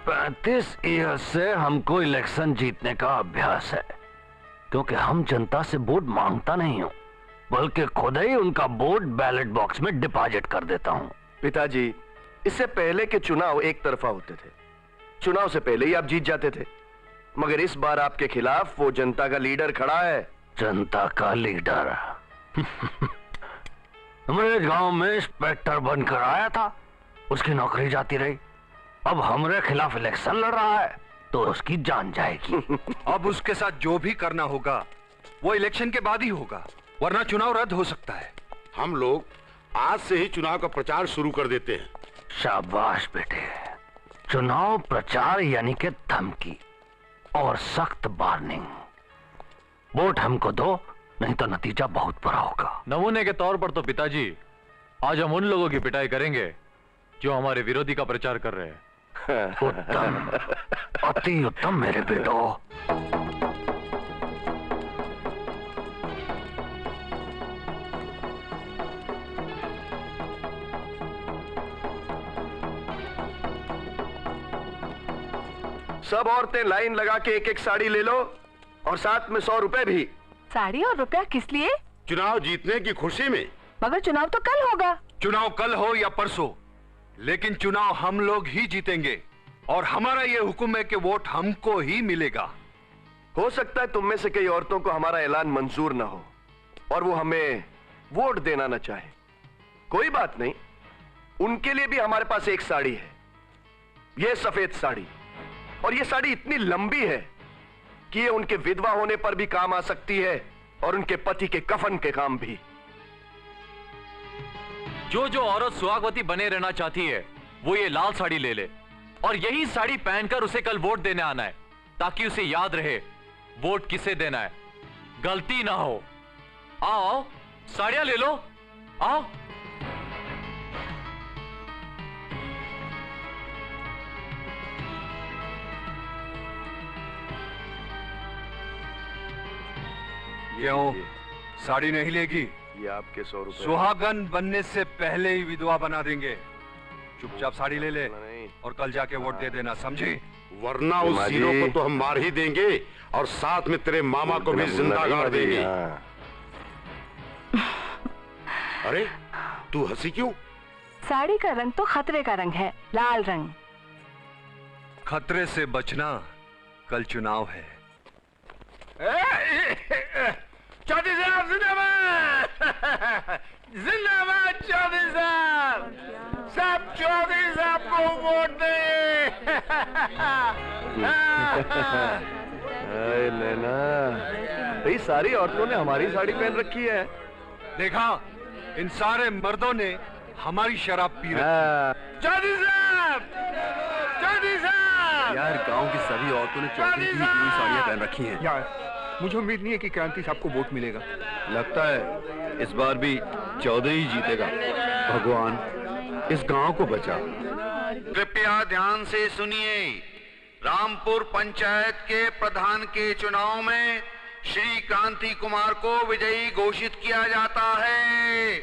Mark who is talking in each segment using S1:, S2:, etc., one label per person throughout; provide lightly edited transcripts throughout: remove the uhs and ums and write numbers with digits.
S1: 35 year से हमको election जीतने का अभ्यास है, क्योंकि हम जनता से वोट मांगता नहीं हूँ, बल्कि खुद ही उनका वोट बैलेट बॉक्स में डिपॉजिट कर देता हूँ।
S2: पिताजी, इससे पहले के चुनाव एक तरफा होते थे। चुनाव से पहले ही आप जीत जाते थे, मगर इस बार आपके खिलाफ वो जनता का लीडर खड़ा है।
S1: जनता का लीडर? हमारे गांव में इंस्पेक्टर बनकर आया था, उसकी नौकरी जाती रही। अब हमारे खिलाफ इलेक्शन लड़ रहा है तो उसकी जान जाएगी।
S3: अब उसके साथ जो भी करना होगा वो इलेक्शन के बाद ही होगा, वरना चुनाव रद्द हो सकता है।
S4: हम लोग आज से ही चुनाव का प्रचार शुरू कर देते हैं।
S1: शाबाश बेटे, चुनाव प्रचार यानी कि धमकी और सख्त वार्निंग। वोट हमको दो, नहीं तो नतीजा बहुत बुरा होगा।
S5: नमूने के तौर पर तो पिताजी आज हम उन लोगों की पिटाई करेंगे जो हमारे विरोधी का प्रचार कर रहे हैं।
S1: उत्तम, अति उत्तम मेरे बेटो।
S2: सब औरतें लाइन लगा के एक एक साड़ी ले लो और साथ में 100 रुपए भी।
S6: साड़ी और रुपया किस लिए?
S4: चुनाव जीतने की खुशी में।
S6: मगर चुनाव तो कल होगा।
S3: चुनाव कल हो या परसों, लेकिन चुनाव हम लोग ही जीतेंगे और हमारा ये हुक्म है कि वोट हमको ही मिलेगा।
S2: हो सकता है तुम में से कई औरतों को हमारा ऐलान मंजूर ना हो और वो हमें वोट देना ना चाहे। कोई बात नहीं, उनके लिए भी हमारे पास एक साड़ी है, ये सफेद साड़ी। और ये साड़ी इतनी लंबी है कि ये उनके विधवा होने पर भी काम आ सकती है और उनके पति के कफन के काम भी।
S5: जो औरत सुहागवती बने रहना चाहती है वो ये लाल साड़ी ले ले और यही साड़ी पहनकर उसे कल वोट देने आना है, ताकि उसे याद रहे वोट किसे देना है, गलती ना हो। आओ साड़ियां ले लो, आओ।
S3: क्यों साड़ी नहीं लेगी?
S2: ये आपके 100 रुपए।
S3: सुहागन बनने से पहले ही विधवा बना देंगे। चुपचाप साड़ी ले ले और कल जाके वोट दे देना, समझी?
S4: वरना उस हीरो को तो हम मार ही देंगे और साथ में तेरे मामा को भी जिंदा गाड़ देंगे। अरे तू हंसी क्यों?
S6: साड़ी का रंग तो खतरे का रंग है, लाल रंग।
S3: खतरे से बचना, कल चुनाव है।
S7: चौधरी साहब जिंदाबाद, जिंदाबाद चौधरी साहब, सब चौधरी साहब को वोट दे।
S2: लेना, ये सारी औरतों ने हमारी साड़ी पहन रखी है।
S3: देखा, इन सारे मर्दों ने हमारी शराब पी रखी।
S7: चौधरी साहब, चौधरी साहब।
S2: यार गांव की सभी औरतों ने चौधरी की ब्लू साड़ियां पहन रखी हैं।
S8: यार मुझे उम्मीद नहीं है कि क्रांति साहब को वोट मिलेगा।
S2: लगता है इस बार भी चौधरी ही जीतेगा। भगवान इस गांव को बचा।
S9: कृपया ध्यान से सुनिए। रामपुर पंचायत के प्रधान के चुनाव में श्री क्रांति कुमार को विजयी घोषित किया जाता है।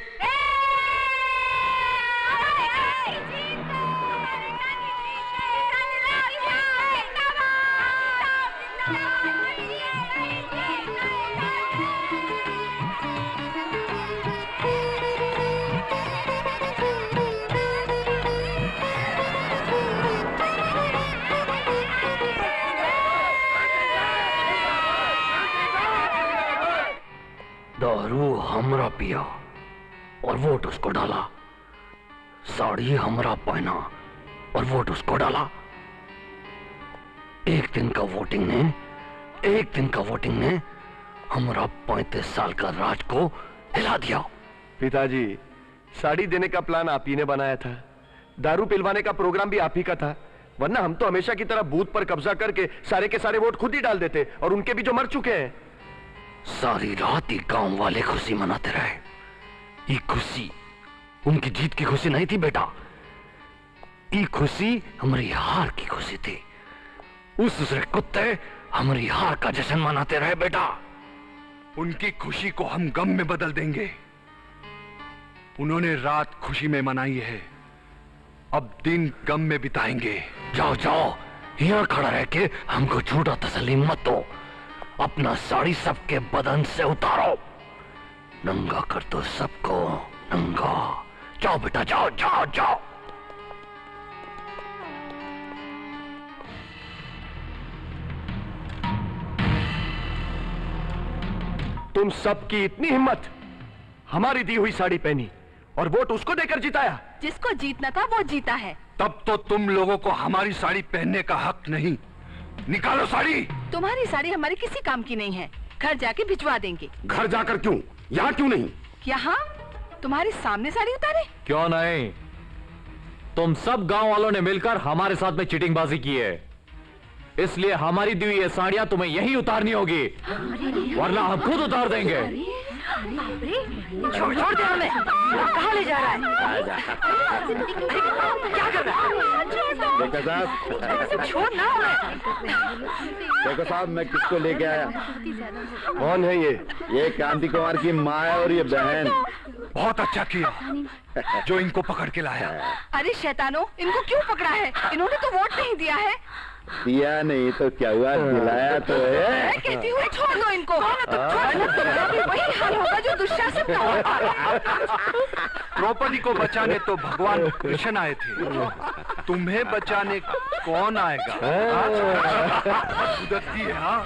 S1: दारू हमरा पिया और वोट उसको डाला, साड़ी हमरा पहना और वोट उसको डाला। एक दिन का वोटिंग ने हमरा 35 साल का राज को हिला दिया।
S2: पिताजी, साड़ी देने का प्लान आप ही ने बनाया था, दारू पिलवाने का प्रोग्राम भी आप ही का था, वरना हम तो हमेशा की तरह बूथ पर कब्जा करके सारे के सारे वोट खुद ही डाल देते, और उनके भी जो मर चुके हैं।
S1: सारी रात ही गांव वाले खुशी मनाते रहे। ये खुशी उनकी जीत की खुशी नहीं थी बेटा, ये खुशी हमारी हार की खुशी थी। उस दूसरे कुत्ते हमारी हार का जश्न मनाते रहे बेटा।
S3: उनकी खुशी को हम गम में बदल देंगे। उन्होंने रात खुशी में मनाई है, अब दिन गम में बिताएंगे।
S1: जाओ जाओ यहाँ खड़ा रह के हमको झूठा तसल्ली मत दो। अपना साड़ी सबके बदन से उतारो, नंगा कर दो सबको, नंगा। जाओ बेटा, जाओ जाओ जाओ।
S2: तुम सबकी इतनी हिम्मत, हमारी दी हुई साड़ी पहनी और वोट उसको देकर जिताया।
S6: जिसको जीतना था वो जीता है।
S3: तब तो तुम लोगों को हमारी साड़ी पहनने का हक नहीं। निकालो साड़ी।
S6: तुम्हारी साड़ी हमारे किसी काम की नहीं है, घर जाके भिजवा देंगे।
S4: घर जाकर क्यों, यहाँ क्यों नहीं?
S6: यहाँ तुम्हारे सामने साड़ी उतारे?
S5: क्यों नहीं, तुम सब गांव वालों ने मिलकर हमारे साथ में चीटिंगबाजी की है, इसलिए हमारी दी हुई ये साड़ियां तुम्हें यही उतारनी होगी, वरना हम खुद उतार देंगे।
S6: छोड़ दे हमें, कहाँ ले जा रहा है? क्या कर रहा है?
S7: देखो साहब,
S6: छोड़ ना हमें।
S7: देखो साहब, मैं किसको लेके आया?
S2: कौन है
S7: ये क्रांति कुमार की माँ है और ये बहन।
S3: बहुत अच्छा किया जो इनको पकड़ के लाया।
S6: अरे शैतानों, इनको क्यों पकड़ा है? इन्होंने तो वोट नहीं दिया है।
S7: दिया नहीं तो क्या हुआ, दिलाया तो है।
S6: मैं कहती हूँ छोड़ दो इनको, तुम्हारा भी वही हाल होगा जो दुशासन का होगा।
S3: द्रौपदी को बचाने तो भगवान कृष्ण आए थे, तुम्हें बचाने कौन आएगा? उदकती है। हाँ,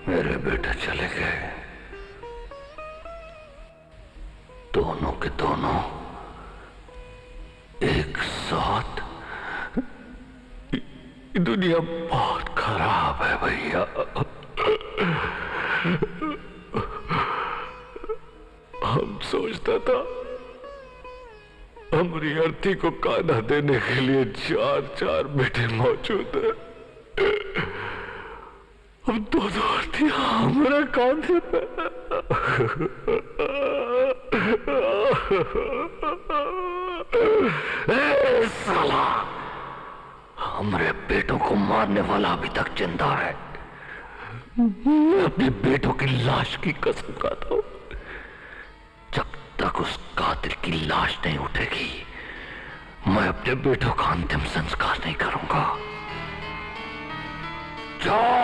S1: मेरे बेटे चले गए, दोनों के दोनों एक साथ। दुनिया बहुत खराब है भैया। हम सोचता था हमारी अर्थी को कान्हा देने के लिए 4 बेटे मौजूद है। अब दोनों अर्थियां हमारे कांधे पे। साला, हमारे बेटों को मारने वाला अभी तक जिंदा है। मैं अपने बेटों की लाश की कसम खाता हूं, जब तक उस कातिल की लाश नहीं उठेगी मैं अपने बेटों का अंतिम संस्कार नहीं करूंगा। जाओ।